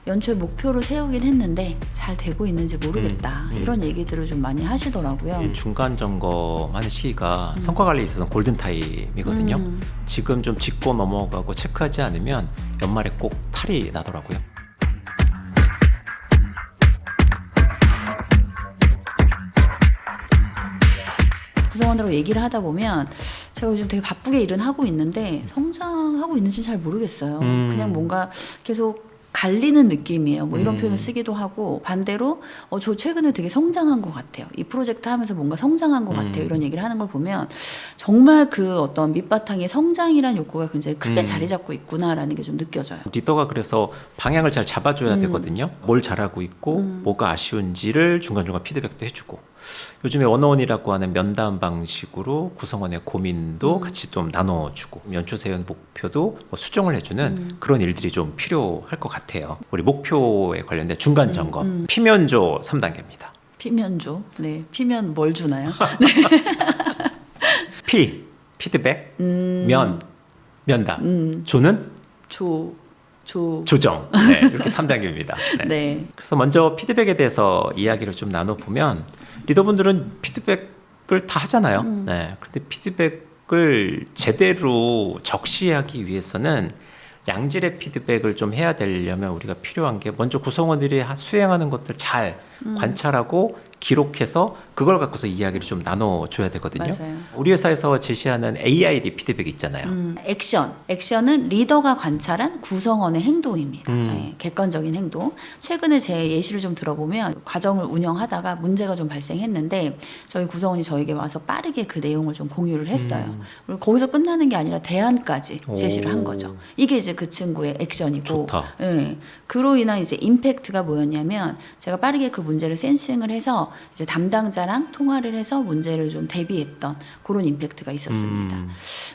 연초에 목표를 세우긴 했는데 잘 되고 있는지 모르겠다. 이런 얘기들을 좀 많이 하시더라고요. 중간 점검하는 시기가 성과 관리에 있어서 골든 타임이거든요. 지금 좀 짚고 넘어가고 체크하지 않으면 연말에 꼭 탈이 나더라고요. 구성원들하고 얘기를 하다 보면 제가 요즘 되게 바쁘게 일은 하고 있는데 성장하고 있는지 잘 모르겠어요. 그냥 뭔가 계속 갈리는 느낌이에요. 뭐 이런 표현을 쓰기도 하고, 반대로 저 최근에 되게 성장한 것 같아요. 이 프로젝트 하면서 뭔가 성장한 것 같아요. 이런 얘기를 하는 걸 보면 정말 그 어떤 밑바탕에 성장이란 욕구가 굉장히 크게 자리 잡고 있구나라는 게 좀 느껴져요. 리더가 그래서 방향을 잘 잡아줘야 되거든요. 뭘 잘하고 있고 뭐가 아쉬운지를 중간중간 피드백도 해주고, 요즘에 원어원이라고 하는 면담 방식으로 구성원의 고민도 같이 좀 나눠주고, 연초 세운 목표도 뭐 수정을 해주는 그런 일들이 좀 필요할 것 같아요. 우리 목표에 관련된 중간 점검, 피면조 3단계입니다. 피면조. 네. 피면 뭘 주나요? 피드백, 면담, 조는 조정. 네, 이렇게 3단계입니다. 네. 네. 그래서 먼저 피드백에 대해서 이야기를 좀 나눠보면, 리더분들은 피드백을 다 하잖아요. 네. 근데 피드백을 제대로 적시하기 위해서는 양질의 피드백을 좀 해야 되려면 우리가 필요한 게, 먼저 구성원들이 수행하는 것들 잘 관찰하고 기록해서 그걸 갖고서 이야기를 좀 나눠줘야 되거든요. 맞아요. 우리 회사에서 제시하는 AID 피드백 있잖아요. 액션은 리더가 관찰한 구성원의 행동입니다. 네, 객관적인 행동. 최근에 제 예시를 좀 들어보면, 과정을 운영하다가 문제가 좀 발생했는데 저희 구성원이 저에게 와서 빠르게 그 내용을 좀 공유를 했어요. 그리고 거기서 끝나는 게 아니라 대안까지 제시를 한 거죠. 이게 이제 그 친구의 액션이고, 좋다. 네, 그로 인한 이제 임팩트가 뭐였냐면, 제가 빠르게 그 문제를 센싱을 해서 이제 담당자랑 통화를 해서 문제를 좀 대비했던 그런 임팩트가 있었습니다.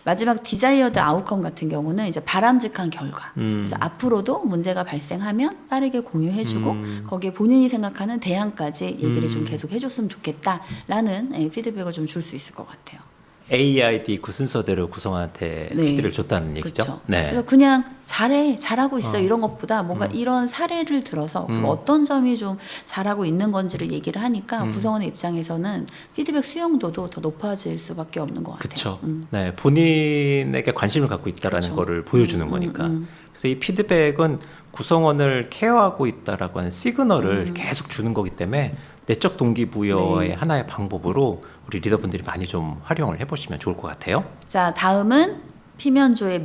마지막 디자이어드 아웃컴 같은 경우는 이제 바람직한 결과. 그래서 앞으로도 문제가 발생하면 빠르게 공유해주고 거기에 본인이 생각하는 대안까지 얘기를 좀 계속 해줬으면 좋겠다라는 피드백을 좀 줄 수 있을 것 같아요. AID 그 순서대로 구성한테 네. 피드백을 줬다는 얘기죠. 그렇죠. 네. 그래서 그냥 잘하고 있어 이런 것보다 뭔가 이런 사례를 들어서 그리고 어떤 점이 좀 잘하고 있는 건지를 얘기를 하니까 구성원의 입장에서는 피드백 수용도도 더 높아질 수밖에 없는 것 같아요. 그렇죠. 네, 본인에게 관심을 갖고 있다라는 그쵸. 거를 보여주는 거니까. 그래서 이 피드백은 구성원을 케어하고 있다라고 하는 시그널을 계속 주는 거기 때문에 내적 동기부여의 하나의 방법으로 우리 리더분들이 많이 좀 활용을 해보시면 좋을 것 같아요. 자, 다음은 피면조의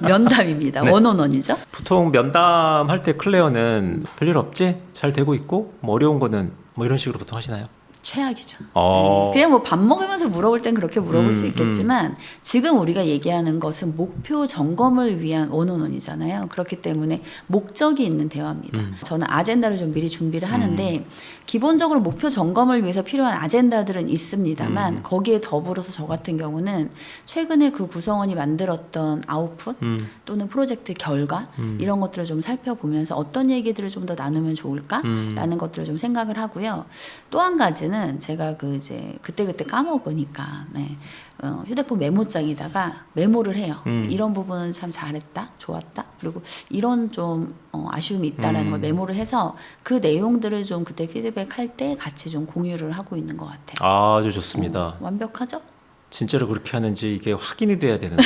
면담입니다. 네. 원온원이죠. 보통 면담할 때 클레어는 별일 없지? 잘 되고 있고? 뭐 어려운 거는 뭐 이런 식으로 보통 하시나요? 최악이죠. 어. 그냥 뭐 밥 먹으면서 물어볼 땐 그렇게 물어볼 수 있겠지만 지금 우리가 얘기하는 것은 목표 점검을 위한 원온원이잖아요. 그렇기 때문에 목적이 있는 대화입니다. 저는 아젠다를 좀 미리 준비를 하는데 기본적으로 목표 점검을 위해서 필요한 아젠다들은 있습니다만 거기에 더불어서 저 같은 경우는 최근에 그 구성원이 만들었던 아웃풋 또는 프로젝트 결과 이런 것들을 좀 살펴보면서 어떤 얘기들을 좀 더 나누면 좋을까라는 것들을 좀 생각을 하고요. 또 한 가지는 제가 이제 그때그때 까먹으니까 휴대폰 메모장에다가 메모를 해요. 이런 부분은 참 잘했다, 좋았다. 그리고 이런 좀 아쉬움이 있다라는 걸 메모를 해서 그 내용들을 좀 그때 피드백할 때 같이 좀 공유를 하고 있는 것 같아요. 아주 좋습니다. 완벽하죠? 진짜로 그렇게 하는지 이게 확인이 돼야 되는데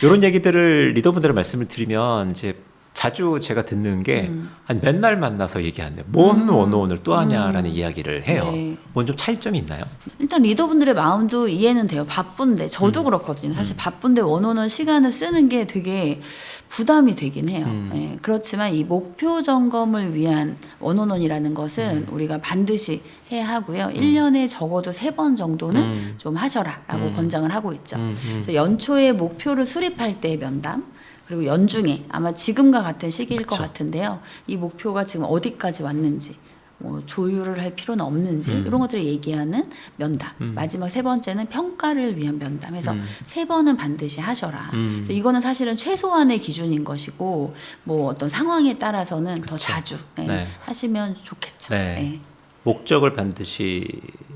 이런 얘기들을 리더분들의 말씀을 드리면 이제 자주 제가 듣는 게 아니, 맨날 만나서 얘기하는데 뭔 원어원을 또 하냐라는 이야기를 해요. 네. 뭔 좀 차이점이 있나요? 일단 리더분들의 마음도 이해는 돼요. 바쁜데 저도 그렇거든요. 사실 바쁜데 원어원 시간을 쓰는 게 되게 부담이 되긴 해요. 예, 그렇지만 이 목표 점검을 위한 원어원이라는 것은 우리가 반드시 해야 하고요. 1년에 적어도 3번 정도는 좀 하셔라라고 권장을 하고 있죠. 그래서 연초에 목표를 수립할 때의 면담, 그리고 연중에 아마 지금과 같은 시기일 것 같은데요. 이 목표가 지금 어디까지 왔는지, 뭐 조율을 할 필요는 없는지 이런 것들을 얘기하는 면담. 마지막 3번째는 평가를 위한 면담. 해서 3번은 반드시 하셔라. 그래서 이거는 사실은 최소한의 기준인 것이고 뭐 어떤 상황에 따라서는 더 자주 하시면 좋겠죠. 네. 목적을 반드시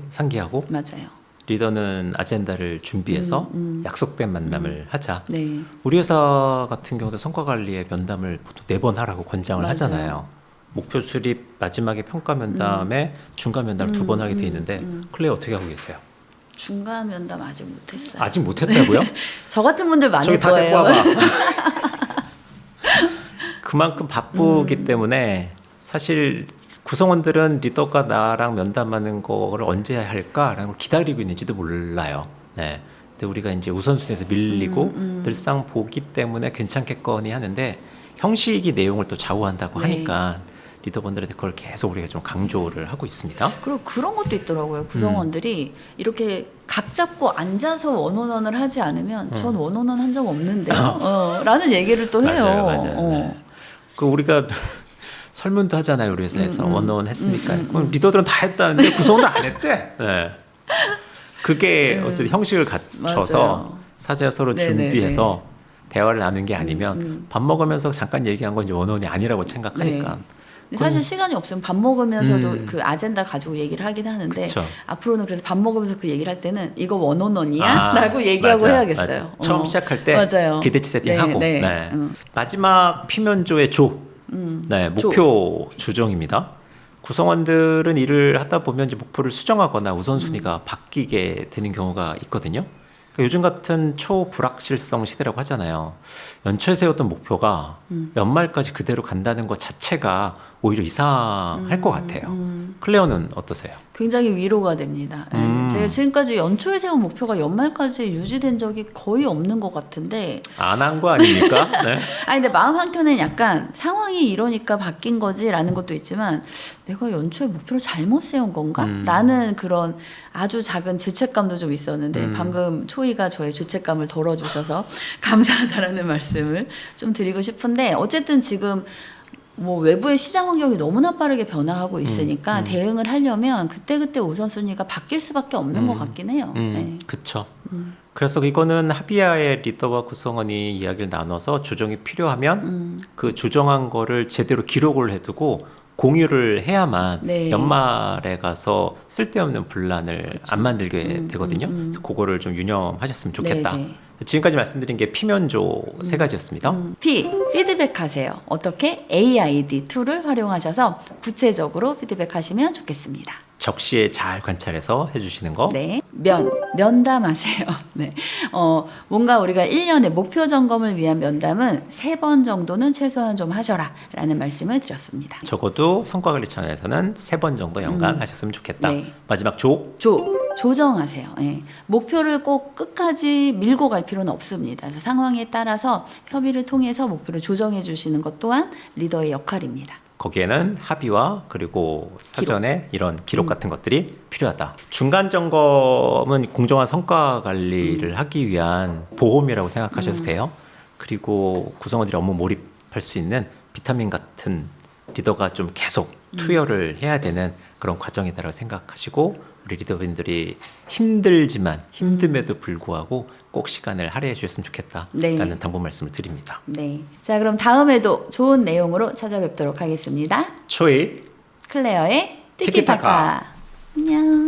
상기하고 맞아요. 리더는 아젠다를 준비해서 약속된 만남을 하자. 네. 우리 회사 같은 경우도 성과 관리에 면담을 보통 4번 하라고 권장을 맞아요. 하잖아요. 목표 수립 마지막에 평가 면담에 중간 면담을 2번 하게 돼 있는데 클레어 어떻게 하고 계세요? 중간 면담 아직 못했어요. 아직 못했다고요? 저 같은 분들 많을 저기 다 데리고 거예요. 와봐. 그만큼 바쁘기 때문에 사실 구성원들은 리더가 나랑 면담하는 거를 언제 할까라는 걸 기다리고 있는지도 몰라요. 네. 근데 우리가 이제 우선순위에서 밀리고 늘상 보기 때문에 괜찮겠거니 하는데 형식이 내용을 또 좌우한다고 네. 하니까 리더분들한테 그걸 계속 우리가 좀 강조를 하고 있습니다. 그리고 그런 것도 있더라고요. 구성원들이 이렇게 각 잡고 앉아서 원원원을 하지 않으면 전 원원원 한 적 없는데요. 라는 얘기를 또 해요. 맞아요. 네. 그 우리가 설문도 하잖아요. 우리 회사에서 원어원 했습니까? 그럼 리더들은 다 했다는데 구성원은 안 했대. 네. 그게 어쨌든 형식을 갖춰서 맞아요. 사전 서로 네네네. 준비해서 대화를 나눈 게 아니면 밥 먹으면서 잠깐 얘기한 건 이제 원어원이 아니라고 생각하니까. 네. 근데 사실 시간이 없으면 밥 먹으면서도 그 아젠다 가지고 얘기를 하긴 하는데 그쵸. 앞으로는 그래서 밥 먹으면서 그 얘기를 할 때는 이거 원원원이야? 아, 라고 얘기하고 맞아, 해야겠어요. 맞아. 처음 시작할 때 맞아요. 기대치 세팅하고 네, 네. 네. 마지막 피면조의 네, 목표 조정입니다. 구성원들은 일을 하다 보면 이제 목표를 수정하거나 우선순위가 바뀌게 되는 경우가 있거든요. 그러니까 요즘 같은 초불확실성 시대라고 하잖아요. 연초에 세웠던 목표가 연말까지 그대로 간다는 것 자체가 오히려 이상할 것 같아요. 클레어는 어떠세요? 굉장히 위로가 됩니다. 네. 제가 지금까지 연초에 세운 목표가 연말까지 유지된 적이 거의 없는 것 같은데 안 한 거 아닙니까? 네. 아니 근데 마음 한켠엔 약간 상황이 이러니까 바뀐 거지라는 것도 있지만 내가 연초에 목표를 잘못 세운 건가? 라는 그런 아주 작은 죄책감도 좀 있었는데 방금 초이가 저의 죄책감을 덜어주셔서 감사하다라는 말씀을 좀 드리고 싶은데 어쨌든 지금 뭐 외부의 시장 환경이 너무나 빠르게 변화하고 있으니까 대응을 하려면 그때그때 우선순위가 바뀔 수밖에 없는 것 같긴 해요. 네. 그렇죠. 그래서 이거는 합의하에 리더와 구성원이 이야기를 나눠서 조정이 필요하면 그 조정한 거를 제대로 기록을 해두고 공유를 해야만 네. 연말에 가서 쓸데없는 분란을 안 만들게 되거든요. 그래서 그거를 좀 유념하셨으면 좋겠다. 네, 네. 지금까지 말씀드린 게 피면조 3가지였습니다. P. 피드백하세요. 어떻게? AID 툴을 활용하셔서 구체적으로 피드백하시면 좋겠습니다. 적시에 잘 관찰해서 해주시는 거. 네. 면담하세요. 네. 뭔가 우리가 1년에 목표 점검을 위한 면담은 3번 정도는 최소한 좀 하셔라 라는 말씀을 드렸습니다. 적어도 성과관리 차원에서는 3번 정도 연간하셨으면 좋겠다. 네. 마지막 조정하세요. 예. 목표를 꼭 끝까지 밀고 갈 필요는 없습니다. 그래서 상황에 따라서 협의를 통해서 목표를 조정해 주시는 것 또한 리더의 역할입니다. 거기에는 합의와 그리고 사전에 이런 기록 같은 것들이 필요하다. 중간 점검은 공정한 성과 관리를 하기 위한 보험이라고 생각하셔도 돼요. 그리고 구성원들이 업무 몰입할 수 있는 비타민 같은 리더가 좀 계속 투여를 해야 되는 그런 과정이다라고 생각하시고 우리 리더분들이 힘들지만 힘듦에도 불구하고 꼭 시간을 할애해 주셨으면 좋겠다라는 네. 당부 말씀을 드립니다. 네. 자, 그럼 다음에도 좋은 내용으로 찾아뵙도록 하겠습니다. 초이 클레어의 티키타카. 티키타카. 안녕.